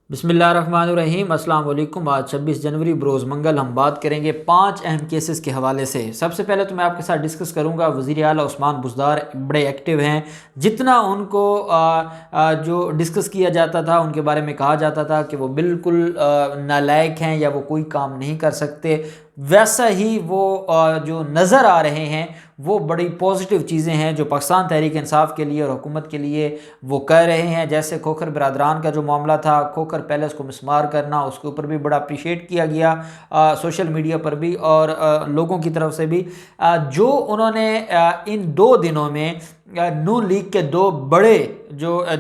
بسم اللہ الرحمن الرحیم۔ السلام علیکم۔ آج 26 جنوری بروز منگل ہم بات کریں گے 5 اہم کیسز کے حوالے سے۔ سب سے پہلے تو میں آپ کے ساتھ ڈسکس کروں گا وزیر اعلیٰ عثمان بزدار بڑے ایکٹیو ہیں۔ جتنا ان کو جو ڈسکس کیا جاتا تھا، ان کے بارے میں کہا جاتا تھا کہ وہ بالکل نالائق ہیں یا وہ کوئی کام نہیں کر سکتے، ویسا ہی وہ جو نظر آ رہے ہیں وہ بڑی پازیٹیو چیزیں ہیں جو پاکستان تحریک انصاف کے لیے اور حکومت کے لیے وہ کر رہے ہیں۔ جیسے کھوکھر برادران کا جو معاملہ تھا، کھوکھر پیلس کو مسمار کرنا، اس کے اوپر بھی بڑا اپریشیٹ کیا گیا سوشل میڈیا پر بھی اور لوگوں کی طرف سے بھی۔ جو انہوں نے ان 2 دنوں میں نون لیگ کے 2 بڑے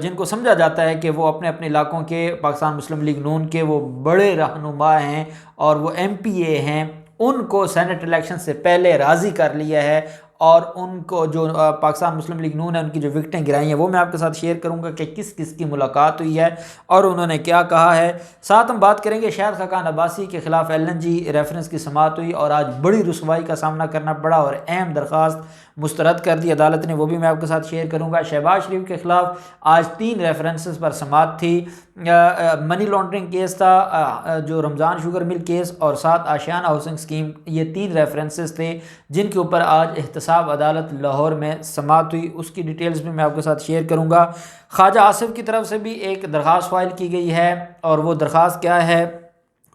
جن کو سمجھا جاتا ہے کہ وہ اپنے اپنے علاقوں کے پاکستان مسلم لیگ نون کے وہ بڑے رہنما ہیں اور وہ MPA ہیں، ان کو سینٹ الیکشن سے پہلے راضی کر لیا ہے، اور ان کو جو پاکستان مسلم لیگ نون ہے ان کی جو وکٹیں گرائی ہیں وہ میں آپ کے ساتھ شیئر کروں گا کہ کس کس کی ملاقات ہوئی ہے اور انہوں نے کیا کہا ہے۔ ساتھ ہم بات کریں گے شاہد خاقان عباسی کے خلاف LNG ریفرنس کی سماعت ہوئی اور آج بڑی رسوائی کا سامنا کرنا پڑا اور اہم درخواست مسترد کر دی عدالت نے، وہ بھی میں آپ کے ساتھ شیئر کروں گا۔ شہباز شریف کے خلاف آج 3 ریفرنسز پر سماعت تھی۔ منی لانڈرنگ کیس تھا، جو رمضان شوگر مل کیس، اور ساتھ آشیانہ ہاؤسنگ اسکیم، یہ 3 ریفرنسز تھے جن کے اوپر آج احتساب عدالت لاہور میں سماعت ہوئی۔ اس کی ڈیٹیلز بھی میں آپ کے ساتھ شیئر کروں گا۔ خواجہ آصف کی طرف سے بھی ایک درخواست فائل کی گئی ہے اور وہ درخواست کیا ہے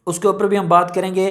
اس کے اوپر بھی ہم بات کریں گے،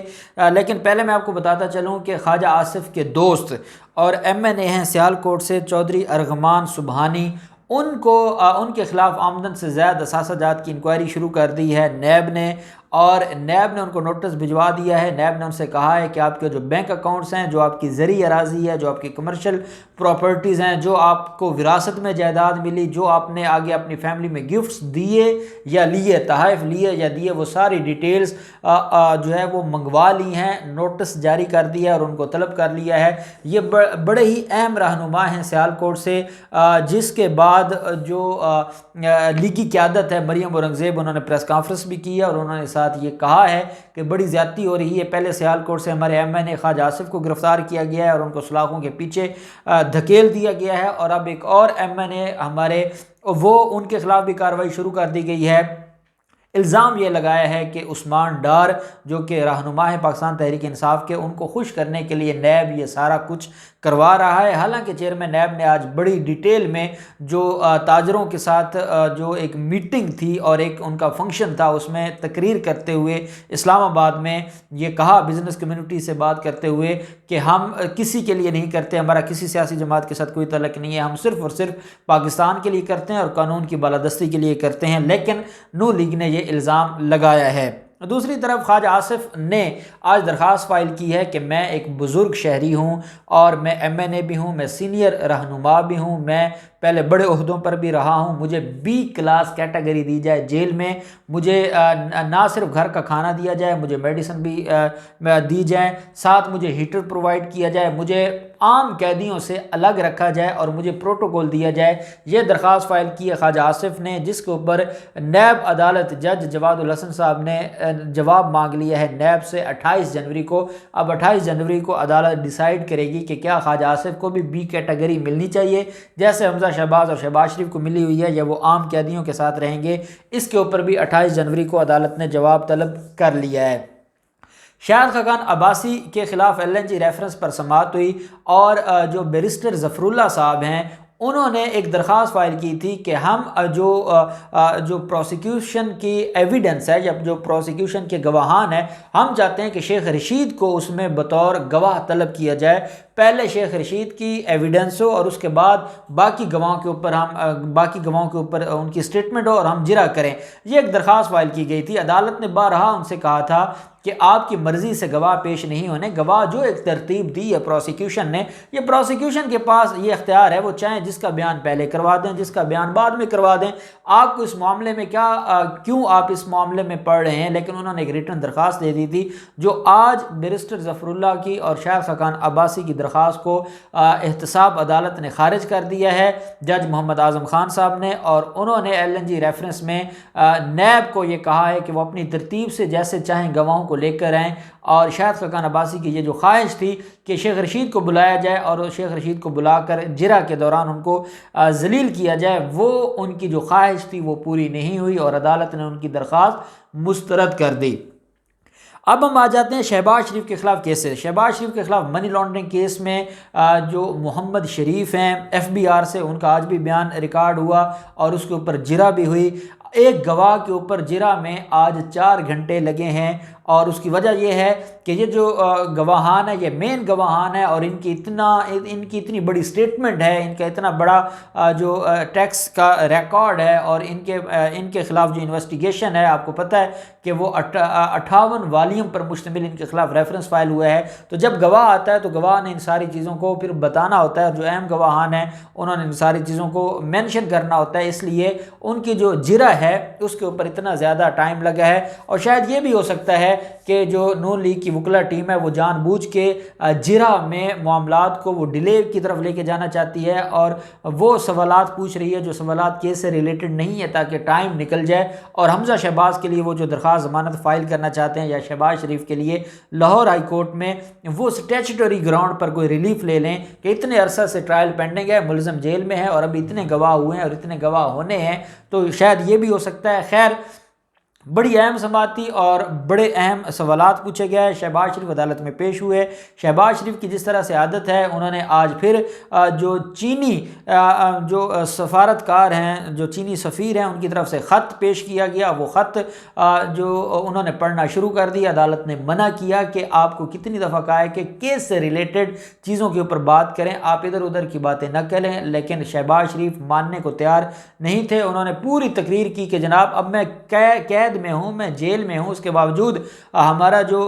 لیکن پہلے میں آپ کو بتاتا چلوں کہ خواجہ آصف کے دوست اور MNA ہیں سیالکوٹ سے چودھری ارغمان سبحانی، ان کے خلاف آمدن سے زائد اثاثہ جات کی انکوائری شروع کر دی ہے نیب نے، اور نیب نے ان کو نوٹس بھجوا دیا ہے۔ نیب نے ان سے کہا ہے کہ آپ کے جو بینک اکاؤنٹس ہیں، جو آپ کی زرعی اراضی ہے، جو آپ کی کمرشل پراپرٹیز ہیں، جو آپ کو وراثت میں جائیداد ملی، جو آپ نے آگے اپنی فیملی میں گفٹس دیے یا لیے، تحائف لیے یا دیے، وہ ساری ڈیٹیلز جو ہے وہ منگوا لی ہیں، نوٹس جاری کر دیا اور ان کو طلب کر لیا ہے۔ یہ بڑے ہی اہم رہنما ہیں سیالکوٹ سے، جس کے بعد جو لیگی قیادت ہے مریم اورنگزیب، انہوں نے پریس کانفرنس بھی کی ہے اور انہوں نے ساتھ یہ کہا ہے کہ بڑی زیادتی ہو رہی ہے۔ پہلے سیالکوٹ سے ہمارے MNA خواجہ آصف کو گرفتار کیا گیا ہے اور ان کو سلاخوں کے پیچھے دھکیل دیا گیا ہے، اور اب ایک اور MNA ہمارے ان کے خلاف بھی کارروائی شروع کر دی گئی ہے۔ الزام یہ لگایا ہے کہ عثمان ڈار جو کہ رہنما ہے پاکستان تحریک انصاف کے، ان کو خوش کرنے کے لیے نیب یہ سارا کچھ کروا رہا ہے۔ حالانکہ چیئرمین نیب نے آج بڑی ڈیٹیل میں جو تاجروں کے ساتھ جو ایک میٹنگ تھی اور ایک ان کا فنکشن تھا، اس میں تقریر کرتے ہوئے اسلام آباد میں یہ کہا، بزنس کمیونٹی سے بات کرتے ہوئے، کہ ہم کسی کے لیے نہیں کرتے، ہمارا کسی سیاسی جماعت کے ساتھ کوئی تعلق نہیں ہے، ہم صرف اور صرف پاکستان کے لیے کرتے ہیں اور قانون کی بالادستی کے لیے کرتے ہیں۔ لیکن نون لیگ نے یہ الزام لگایا ہے۔ دوسری طرف خواجہ آصف نے آج درخواست فائل کی ہے کہ میں ایک بزرگ شہری ہوں اور میں MNA بھی ہوں، میں سینئر رہنما بھی ہوں، میں پہلے بڑے عہدوں پر بھی رہا ہوں، مجھے B کلاس کیٹیگری دی جائے جیل میں، مجھے نہ صرف گھر کا کھانا دیا جائے، مجھے میڈیسن بھی دی جائیں، ساتھ مجھے ہیٹر پرووائڈ کیا جائے، مجھے عام قیدیوں سے الگ رکھا جائے اور مجھے پروٹوکول دیا جائے۔ یہ درخواست فائل کی ہے خواجہ آصف نے، جس کے اوپر نیب عدالت جج جواد الحسن صاحب نے جواب مانگ لیا ہے نیب سے 28 جنوری کو۔ اب 28 جنوری کو عدالت ڈیسائیڈ کرے گی کہ کیا خواجہ آصف کو بھی B کیٹیگری ملنی چاہیے جیسے حمزہ شہباز اور شہباز شریف کو ملی ہوئی ہے، یا وہ عام قیدیوں کے ساتھ رہیں گے۔ اس کے اوپر بھی 28 جنوری کو عدالت نے جواب طلب کر لیا ہے۔ شاہد خاقان عباسی کے خلاف LNG ریفرنس پر سماعت ہوئی اور جو بیرسٹر ظفر اللہ صاحب ہیں انہوں نے ایک درخواست فائل کی تھی کہ ہم جو پروسیکیوشن کی ایویڈنس ہے یا جو پروسیکیوشن کے گواہان ہیں، ہم چاہتے ہیں کہ شیخ رشید کو اس میں بطور گواہ طلب کیا جائے۔ پہلے شیخ رشید کی ایویڈنس ہو اور اس کے بعد باقی گواہوں کے اوپر ان کی سٹیٹمنٹ ہو اور ہم جرا کریں۔ یہ ایک درخواست فائل کی گئی تھی۔ عدالت نے بارہا ان سے کہا تھا کہ آپ کی مرضی سے گواہ پیش نہیں ہونے، گواہ جو ایک ترتیب دی ہے پروسیکیوشن نے، یہ پروسیکیوشن کے پاس یہ اختیار ہے، وہ چاہیں جس کا بیان پہلے کروا دیں، جس کا بیان بعد میں کروا دیں۔ آپ کو اس معاملے میں کیوں آپ اس معاملے میں پڑھ رہے ہیں؟ لیکن انہوں نے ایک ریٹن درخواست دے دی تھی جو آج بیرسٹر ظفر اللہ کی اور شاہد خاقان عباسی کی درخواست کو احتساب عدالت نے خارج کر دیا ہے، جج محمد اعظم خان صاحب نے، اور انہوں نے LNG ریفرنس میں نیب کو یہ کہا ہے کہ وہ اپنی ترتیب سے جیسے چاہیں گواہوں کو لے کر آئیں، اور شاہد خاقان عباسی کی یہ جو خواہش تھی کہ شیخ رشید کو بلایا جائے اور شیخ رشید کو بلا کر جرہ کے دوران ان کو ذلیل کیا جائے، وہ ان کی جو خواہش تھی وہ پوری نہیں ہوئی اور عدالت نے ان کی درخواست مسترد کر دی۔ اب ہم آ جاتے ہیں شہباز شریف کے خلاف کیسز۔ شہباز شریف کے خلاف منی لانڈرنگ کیس میں جو محمد شریف ہیں FBR سے، ان کا آج بھی بیان ریکارڈ ہوا اور اس کے اوپر جرہ بھی ہوئی۔ ایک گواہ کے اوپر جرہ میں آج 4 گھنٹے لگے ہیں، اور اس کی وجہ یہ ہے کہ یہ جو گواہان ہے یہ مین گواہان ہے، اور ان کی اتنی بڑی سٹیٹمنٹ ہے، ان کا اتنا بڑا جو ٹیکس کا ریکارڈ ہے، اور ان کے خلاف جو انویسٹیگیشن ہے، آپ کو پتہ ہے کہ وہ 58 والیوم پر مشتمل ان کے خلاف ریفرنس فائل ہوا ہے۔ تو جب گواہ آتا ہے تو گواہ نے ان ساری چیزوں کو پھر بتانا ہوتا ہے، جو اہم گواہان ہیں انہوں نے ان ساری چیزوں کو مینشن کرنا ہوتا ہے، اس لیے ان کی جو جرہ ہے اس کے اوپر اتنا زیادہ ٹائم لگا ہے۔ اور شاید یہ بھی ہو سکتا ہے کہ جو نون لیگ کی وکلا ٹیم ہے وہ جان بوجھ کے جرہ میں معاملات کو وہ ڈیلے کی طرف لے کے جانا چاہتی ہے، اور وہ سوالات پوچھ رہی ہے جو سوالات کیس سے ریلیٹڈ نہیں ہے تاکہ ٹائم نکل جائے۔ اور حمزہ شہباز کے لیے وہ جو درخواست ضمانت فائل کرنا چاہتے ہیں، یا شہباز شریف کے لیے لاہور ہائی کورٹ میں وہ سٹیچوٹری گراؤنڈ پر کوئی ریلیف لے لیں کہ اتنے عرصہ سے ٹرائل پینڈنگ ہے، ملزم جیل میں ہے، اور ابھی اتنے گواہ ہوئے ہیں اور اتنے گواہ ہونے ہیں، تو شاید یہ بھی ہو سکتا ہے۔ خیر، بڑی اہم سماعت تھی اور بڑے اہم سوالات پوچھے گئے۔ شہباز شریف عدالت میں پیش ہوئے۔ شہباز شریف کی جس طرح سے عادت ہے، انہوں نے آج پھر جو چینی جو سفارتکار ہیں، جو چینی سفیر ہیں، ان کی طرف سے خط پیش کیا گیا۔ وہ خط جو انہوں نے پڑھنا شروع کر دیا۔ عدالت نے منع کیا کہ آپ کو کتنی دفعہ کہا ہے کہ کیس سے ریلیٹڈ چیزوں کے اوپر بات کریں، آپ ادھر ادھر کی باتیں نہ کریں، لیکن شہباز شریف ماننے کو تیار نہیں تھے۔ انہوں نے پوری تقریر کی کہ جناب اب میں قید میں ہوں، میں جیل میں ہوں، اس کے باوجود ہمارا جو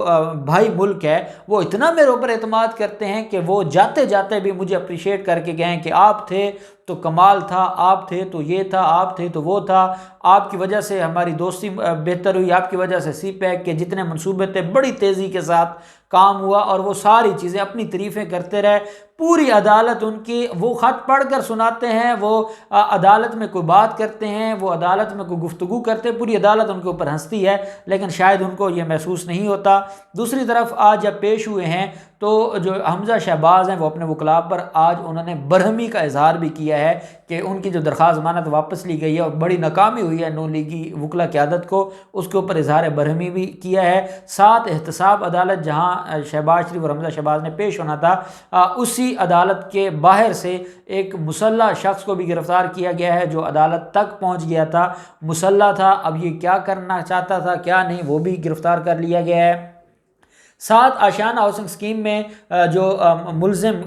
بھائی ملک ہے وہ اتنا میرے اوپر اعتماد کرتے ہیں کہ وہ جاتے جاتے بھی مجھے اپریشیٹ کر کے گئے کہ آپ تھے تو کمال تھا، آپ تھے تو یہ تھا، آپ تھے تو وہ تھا، آپ کی وجہ سے ہماری دوستی بہتر ہوئی، آپ کی وجہ سے سی پیک کے جتنے منصوبے تھے بڑی تیزی کے ساتھ کام ہوا، اور وہ ساری چیزیں اپنی تعریفیں کرتے رہے۔ پوری عدالت ان کی وہ خط پڑھ کر سناتے ہیں، وہ عدالت میں کوئی بات کرتے ہیں، وہ عدالت میں کوئی گفتگو کرتے ہیں، پوری عدالت ان کے اوپر ہنستی ہے، لیکن شاید ان کو یہ محسوس نہیں ہوتا۔ دوسری طرف آج جب پیش ہوئے ہیں تو جو حمزہ شہباز ہیں وہ اپنے وکلاء پر آج انہوں نے برہمی کا اظہار بھی کیا ہے کہ ان کی جو درخواست ضمانت واپس لی گئی ہے اور بڑی ناکامی ہوئی ہے نون لیگی وکلا کی عادت کو، اس کے اوپر اظہار برہمی بھی کیا ہے۔ ساتھ احتساب عدالت جہاں شہباز شریف اور حمزہ شہباز نے پیش ہونا تھا، اسی عدالت کے باہر سے ایک مسلح شخص کو بھی گرفتار کیا گیا ہے جو عدالت تک پہنچ گیا تھا، مسلح تھا، اب یہ کیا کرنا چاہتا تھا کیا نہیں وہ بھی گرفتار کر لیا گیا ہے۔ ساتھ آشیانہ ہاؤسنگ اسکیم میں جو ملزم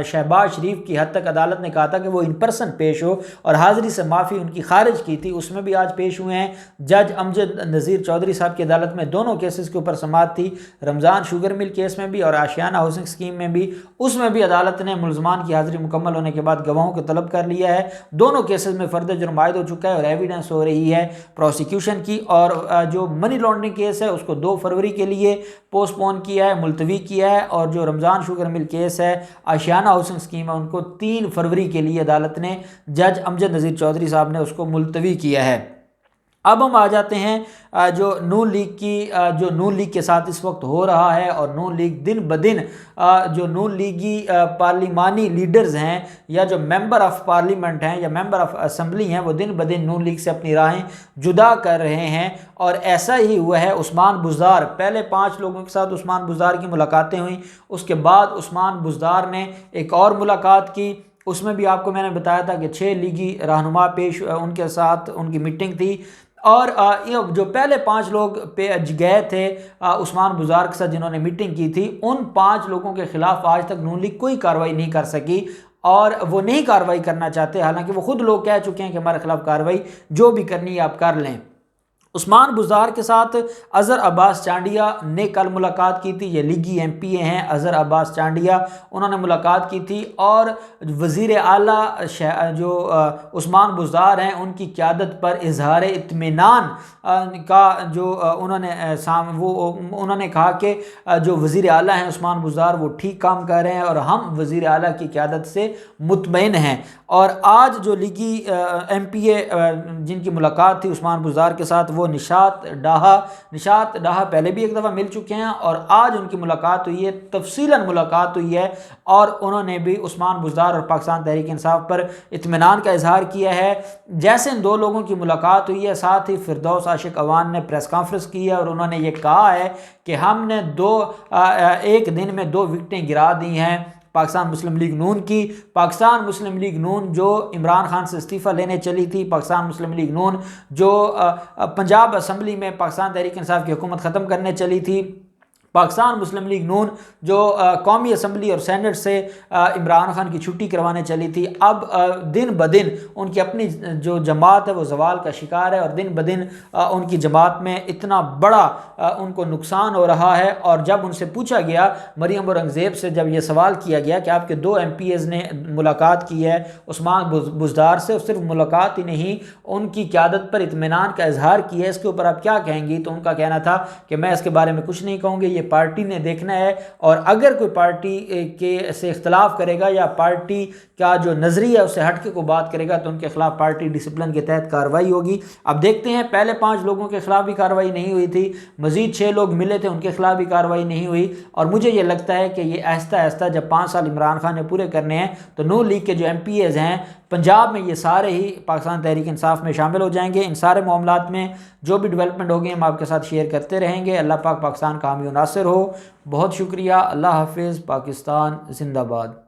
شہباز شریف کی حد تک عدالت نے کہا تھا کہ وہ ان پرسن پیش ہو اور حاضری سے معافی ان کی خارج کی تھی، اس میں بھی آج پیش ہوئے ہیں۔ جج امجد نذیر چودھری صاحب کی عدالت میں دونوں کیسز کے اوپر سماعت تھی، رمضان شوگر مل کیس میں بھی اور آشیانہ ہاؤسنگ اسکیم میں بھی، اس میں بھی عدالت نے ملزمان کی حاضری مکمل ہونے کے بعد گواہوں کو طلب کر لیا ہے۔ دونوں کیسز میں فرد جرم عائد ہو چکا ہے اور ایویڈنس ہو رہی ہے پروسیکیوشن کی، اور جو منی لانڈرنگ کیس ہے اس کو 2 فروری کے لیے پوسٹ پون کیا ہے، ملتوی کیا ہے، اور جو رمضان شوگر مل کیس ہے، آشیانہ ہاؤسنگ اسکیم ہے، ان کو 3 فروری کے لیے عدالت نے، جج امجد نذیر چودھری صاحب نے اس کو ملتوی کیا ہے۔ اب ہم آ جاتے ہیں جو نون لیگ کے ساتھ اس وقت ہو رہا ہے، اور نون لیگ دن بدن جو نون لیگی پارلیمانی لیڈرز ہیں یا جو ممبر آف پارلیمنٹ ہیں یا ممبر آف اسمبلی ہیں، وہ دن بدن نون لیگ سے اپنی راہیں جدا کر رہے ہیں، اور ایسا ہی ہوا ہے۔ عثمان بزدار، پہلے 5 لوگوں کے ساتھ عثمان بزدار کی ملاقاتیں ہوئیں، اس کے بعد عثمان بزدار نے ایک اور ملاقات کی، اس میں بھی آپ کو میں نے بتایا تھا کہ 6 لیگی رہنما ان کے ساتھ ان کی میٹنگ تھی، اور جو پہلے 5 لوگ گئے تھے عثمان بزدار کے ساتھ جنہوں نے میٹنگ کی تھی، ان 5 لوگوں کے خلاف آج تک نون لیگ کوئی کارروائی نہیں کر سکی، اور وہ نہیں کارروائی کرنا چاہتے، حالانکہ وہ خود لوگ کہہ چکے ہیں کہ ہمارے خلاف کارروائی جو بھی کرنی ہے آپ کر لیں۔ عثمان بزدار کے ساتھ اظہر عباس چانڈیا نے کل ملاقات کی تھی، یہ لیگی ایم پی اے ہیں اظہر عباس چانڈیا، انہوں نے ملاقات کی تھی، اور وزیر اعلیٰ جو عثمان بزدار ہیں ان کی قیادت پر اظہار اطمینان کا جو انہوں نے کہا کہ جو وزیر اعلیٰ ہیں عثمان بزدار وہ ٹھیک کام کر رہے ہیں اور ہم وزیر اعلیٰ کی قیادت سے مطمئن ہیں۔ اور آج جو لیگی ایم پی اے جن کی ملاقات تھی عثمان بزدار کے ساتھ، وہ وہ نشاط ڈاہا پہلے بھی ایک دفعہ مل چکے ہیں اور آج ان کی ملاقات ہوئی ہے، تفصیلاً ملاقات ہوئی ہے، اور انہوں نے بھی عثمان بزدار اور پاکستان تحریک انصاف پر اطمینان کا اظہار کیا ہے۔ جیسے ان دو لوگوں کی ملاقات ہوئی ہے، ساتھ ہی فردوس عاشق اوان نے پریس کانفرنس کی ہے اور انہوں نے یہ کہا ہے کہ ہم نے ایک دن میں 2 وکٹیں گرا دی ہیں پاکستان مسلم لیگ نون کی۔ پاکستان مسلم لیگ نون جو عمران خان سے استعفیٰ لینے چلی تھی، پاکستان مسلم لیگ نون جو پنجاب اسمبلی میں پاکستان تحریک انصاف کی حکومت ختم کرنے چلی تھی، پاکستان مسلم لیگ نون جو قومی اسمبلی اور سینٹ سے عمران خان کی چھٹی کروانے چلی تھی، اب دن بدن ان کی اپنی جو جماعت ہے وہ زوال کا شکار ہے، اور دن بدن ان کی جماعت میں اتنا بڑا ان کو نقصان ہو رہا ہے۔ اور جب ان سے پوچھا گیا، مریم اورنگزیب سے جب یہ سوال کیا گیا کہ آپ کے 2 MPs نے ملاقات کی ہے عثمان بزدار سے، اور صرف ملاقات ہی نہیں ان کی قیادت پر اطمینان کا اظہار کیا ہے، اس کے اوپر آپ کیا کہیں گی؟ تو ان کا کہنا تھا کہ میں اس کے بارے میں کچھ نہیں کہوں گی، یہ پارٹی نے دیکھنا ہے، اور اگر کوئی پارٹی کے سے اختلاف کرے گا یا پارٹی کا جو نظریہ ہے اس سے ہٹ کے کوئی بات کرے گا تو ان کے خلاف پارٹی ڈسپلن کے تحت کارروائی ہوگی۔ اب دیکھتے ہیں، پہلے 5 لوگوں کے خلاف بھی کارروائی نہیں ہوئی تھی، مزید 6 لوگ ملے تھے، ان کے خلاف بھی کارروائی نہیں ہوئی، اور مجھے یہ لگتا ہے کہ یہ آہستہ آہستہ جب 5 سال عمران خان نے پورے کرنے ہیں تو نون لیگ کے جو MPs ہیں پنجاب میں، یہ سارے ہی پاکستان تحریک انصاف میں شامل ہو جائیں گے۔ ان سارے معاملات میں جو بھی ڈیولپمنٹ ہوگی ہم آپ کے ساتھ شیئر کرتے رہیں گے۔ اللہ پاک پاکستان کا حامی و ناصر ہو۔ بہت شکریہ، اللہ حافظ، پاکستان زندہ باد۔